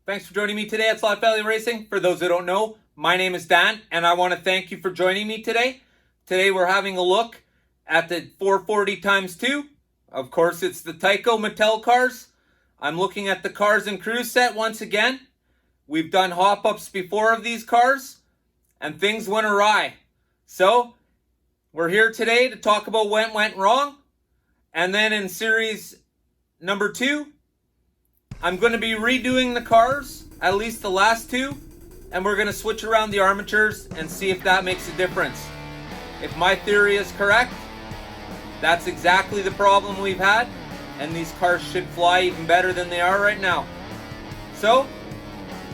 Thanks for joining me today at Slot Valley Racing. For those who don't know, my name is Dan, and I want to thank you for joining me today. Today we're having a look at the 440 times 2. Of course, it's the Tyco Mattel cars. I'm looking at the Cars and Crews set once again. We've done hop-ups before of these cars, and things went awry. So, we're here today to talk about what went wrong. And then in series number 2, I'm going to be redoing the cars, at least the last two, and we're going to switch around the armatures and see if that makes a difference. If my theory is correct, that's exactly the problem we've had, and these cars should fly even better than they are right now. So,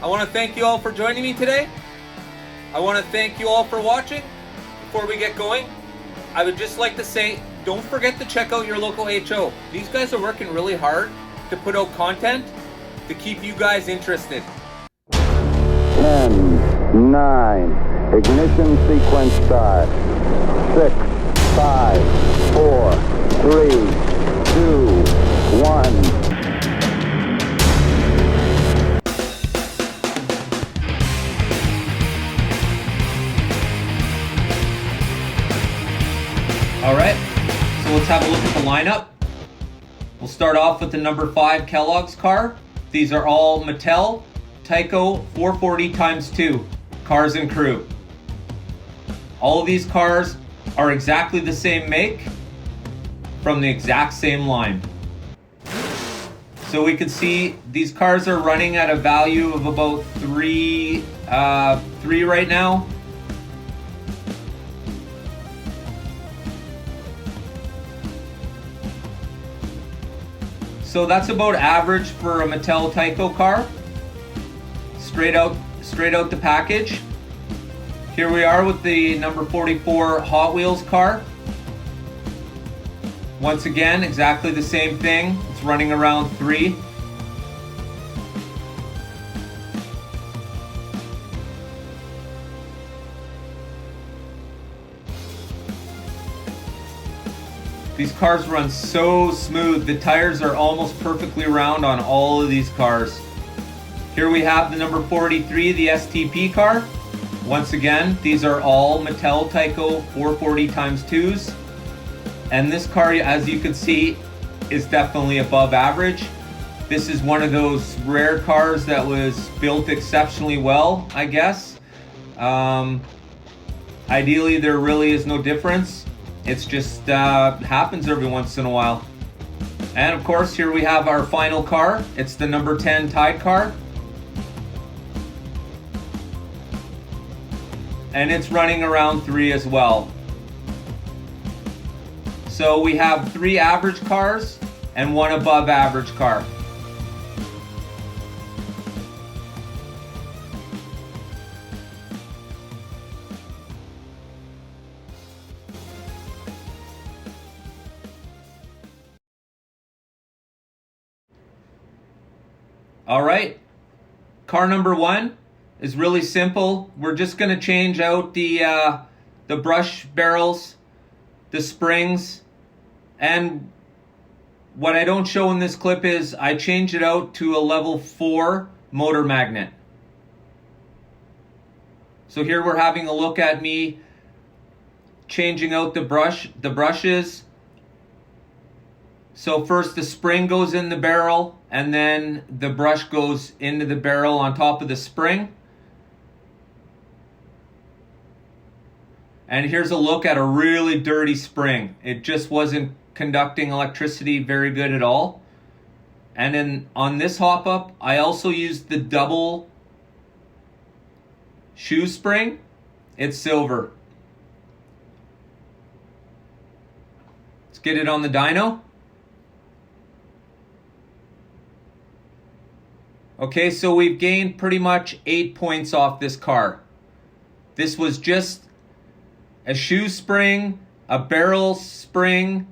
I want to thank you all for joining me today. I want to thank you all for watching. Before we get going, I would just like to say, don't forget to check out your local HO. These guys are working really hard to put out content to keep you guys interested. 10, 9, ignition sequence start. 6, 5, 4, 3, 2, 1. Alright, so let's have a look at the lineup. We'll start off with the number 5 Kellogg's car. These are all Mattel Tyco 440 times 2 Cars and Crew. All of these cars are exactly the same make from the exact same line. So we can see these cars are running at a value of about 3 right now. So that's about average for a Mattel Tyco car. Straight out the package. Here we are with the number 44 Hot Wheels car. Once again, exactly the same thing. It's running around 3. These cars run so smooth. The tires are almost perfectly round on all of these cars. Here we have the number 43, the STP car. Once again, these are all Mattel Tyco 440 times 2s. And this car, as you can see, is definitely above average. This is one of those rare cars that was built exceptionally well, I guess. Ideally, there really is no difference. It's just happens every once in a while. And of course, here we have our final car. It's the number 10 Tide car. And it's running around 3 as well. So we have 3 average cars and 1 above average car. All right, car number 1 is really simple. We're just going to change out the brush barrels, the springs, and what I don't show in this clip is I change it out to a level 4 motor magnet. So here we're having a look at me changing out the brushes. So first the spring goes in the barrel, and then the brush goes into the barrel on top of the spring. And here's a look at a really dirty spring. It just wasn't conducting electricity very good at all. And then on this hop up, I also used the double shoe spring. It's silver. Let's get it on the dyno. Okay, so we've gained pretty much 8 points off this car. This was just a shoe spring, a barrel spring,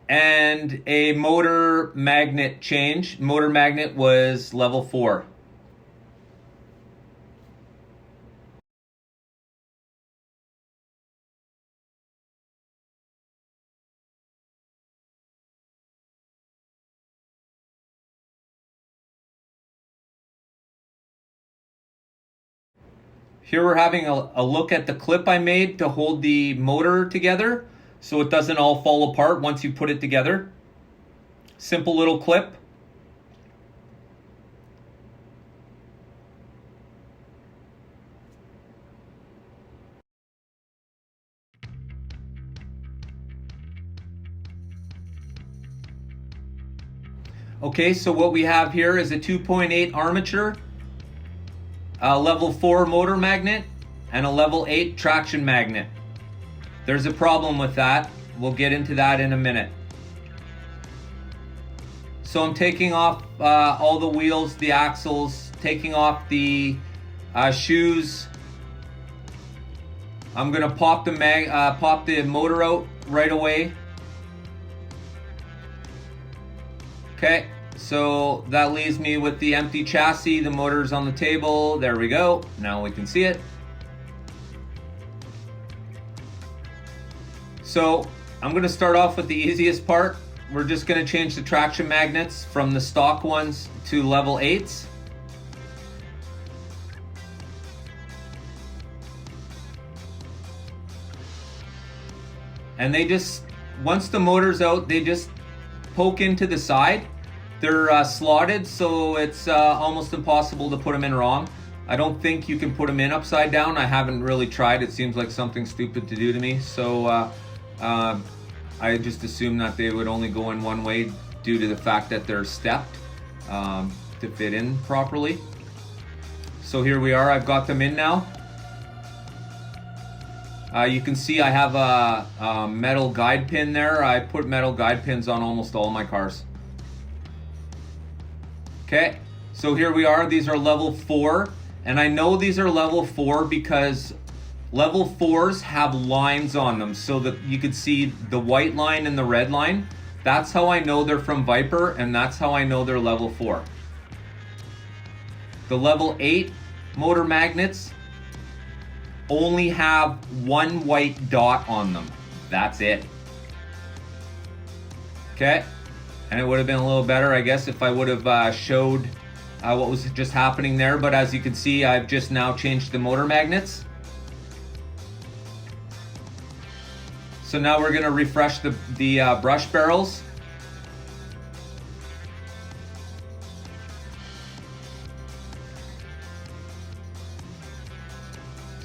and a motor magnet change. Motor magnet was level 4. Here we're having a look at the clip I made to hold the motor together so it doesn't all fall apart once you put it together. Simple little clip. Okay, so what we have here is a 2.8 armature, a level 4 motor magnet, and a level 8 traction magnet. There's a problem with that. We'll get into that in a minute. So I'm taking off all the wheels, the axles, taking off the shoes. I'm gonna pop the motor out right away. Okay, so that leaves me with the empty chassis. The motor's on the table. There we go. Now we can see it. So I'm going to start off with the easiest part. We're just going to change the traction magnets from the stock ones to level 8s. And they just, once the motor's out, they just poke into the side. They're slotted, so it's almost impossible to put them in wrong. I don't think you can put them in upside down. I haven't really tried. It seems like something stupid to do to me. So I just assumed that they would only go in one way due to the fact that they're stepped to fit in properly. So here we are. I've got them in now. You can see I have a metal guide pin there. I put metal guide pins on almost all my cars. Okay, so here we are. These are level 4. And I know these are level 4 because level 4s have lines on them so that you can see the white line and the red line. That's how I know they're from Viper, and that's how I know they're level 4. The level 8 motor magnets only have one white dot on them. That's it. Okay, and it would have been a little better, I guess, if I would have showed what was just happening there. But as you can see, I've just now changed the motor magnets. So now we're going to refresh the brush barrels.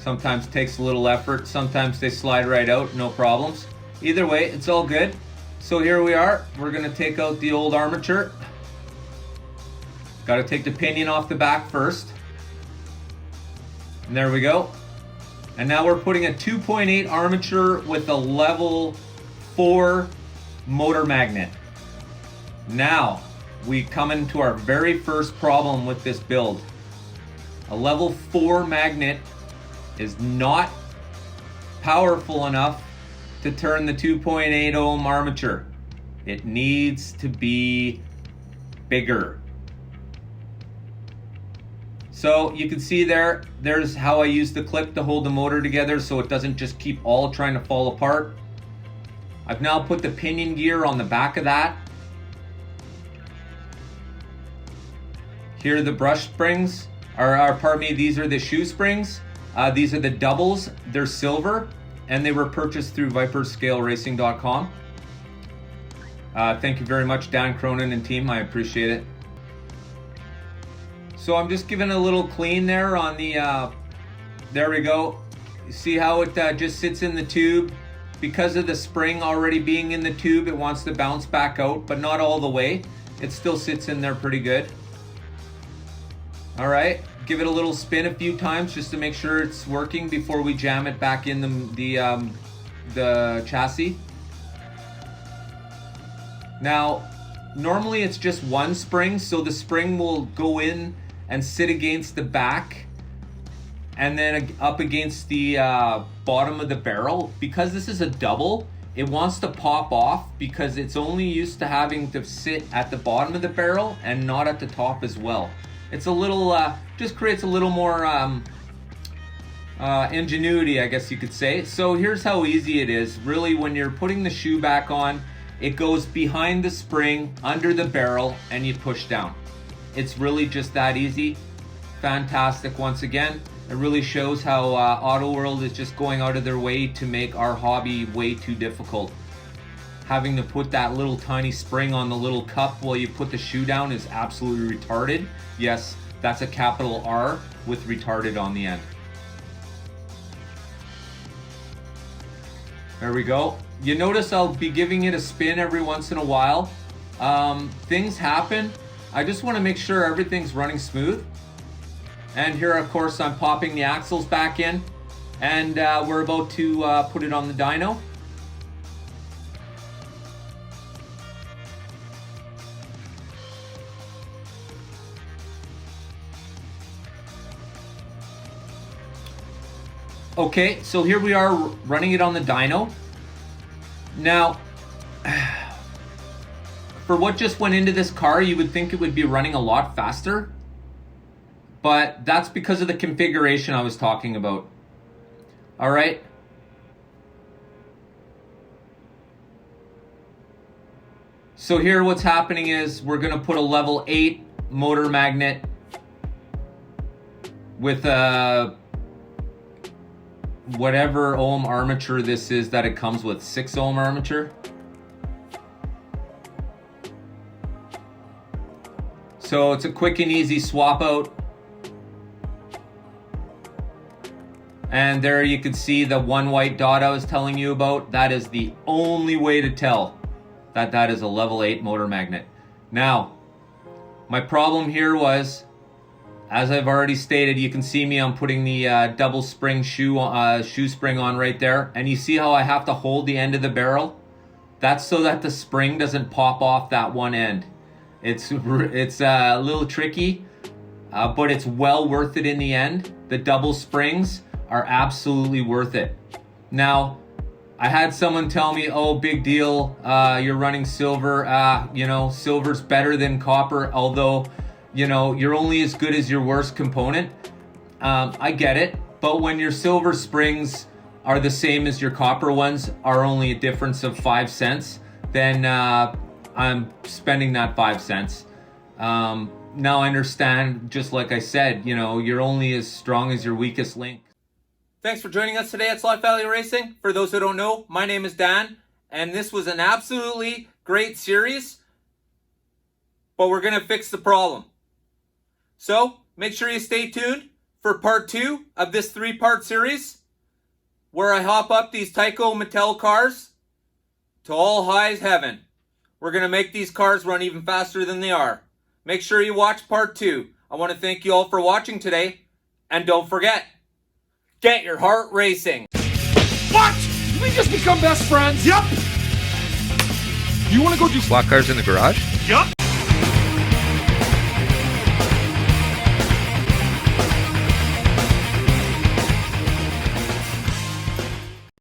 Sometimes takes a little effort. Sometimes they slide right out, no problems. Either way, it's all good. So here we are. We're going to take out the old armature. Got to take the pinion off the back first. And there we go. And now we're putting a 2.8 armature with a level 4 motor magnet. Now we come into our very first problem with this build. A level 4 magnet is not powerful enough to turn the 2.8 ohm armature. It needs to be bigger. So you can see there's how I use the clip to hold the motor together so it doesn't just keep all trying to fall apart. I've now put the pinion gear on the back of that. Here are the brush springs, pardon me, these are the shoe springs. These are the doubles. They're silver, and they were purchased through viperscaleRacing.com. Thank you very much, Dan Cronin and team. I appreciate it. So I'm just giving a little clean there on the, there we go. You see how it just sits in the tube? Because of the spring already being in the tube, it wants to bounce back out, but not all the way. It still sits in there pretty good. All right, give it a little spin a few times just to make sure it's working before we jam it back in the chassis. Now, normally it's just one spring, so the spring will go in and sit against the back and then up against the bottom of the barrel. Because this is a double, it wants to pop off because it's only used to having to sit at the bottom of the barrel and not at the top as well. It's a little, just creates a little more ingenuity, I guess you could say. So here's how easy it is. Really, when you're putting the shoe back on, it goes behind the spring, under the barrel, and you push down. It's really just that easy. Fantastic once again. It really shows how Auto World is just going out of their way to make our hobby way too difficult. Having to put that little tiny spring on the little cup while you put the shoe down is absolutely retarded. Yes, that's a capital R with retarded on the end. There we go. You notice I'll be giving it a spin every once in a while. Things happen. I just want to make sure everything's running smooth. And here, of course, I'm popping the axles back in, and we're about to put it on the dyno. Okay, so here we are running it on the dyno. Now, for what just went into this car, you would think it would be running a lot faster. But that's because of the configuration I was talking about. All right. So here what's happening is we're going to put a level 8 motor magnet with a whatever ohm armature this is that it comes with, 6 ohm armature. So it's a quick and easy swap out. And there you can see the one white dot I was telling you about. That is the only way to tell that that is a level 8 motor magnet. Now, my problem here was, as I've already stated, you can see me, I'm putting the double spring shoe spring on right there. And you see how I have to hold the end of the barrel? That's so that the spring doesn't pop off that one end. It's a little tricky, but it's well worth it in the end. The double springs are absolutely worth it. Now, I had someone tell me, oh, big deal, you're running silver. Silver's better than copper, although, you're only as good as your worst component. I get it, but when your silver springs are the same as your copper ones, are only a difference of 5 cents, then I'm spending that 5 cents. Now I understand, just like I said, you're only as strong as your weakest link. Thanks for joining us today at Slot Valley Racing. For those who don't know, my name is Dan, and this was an absolutely great series, but we're going to fix the problem. So, make sure you stay tuned for part 2 of this 3-part series, where I hop up these Tyco Mattel cars to all highs heaven. We're going to make these cars run even faster than they are. Make sure you watch part 2. I want to thank you all for watching today, and don't forget, get your heart racing. What? Did we just become best friends? Yup. You want to go do Slot cars in the garage? Yup.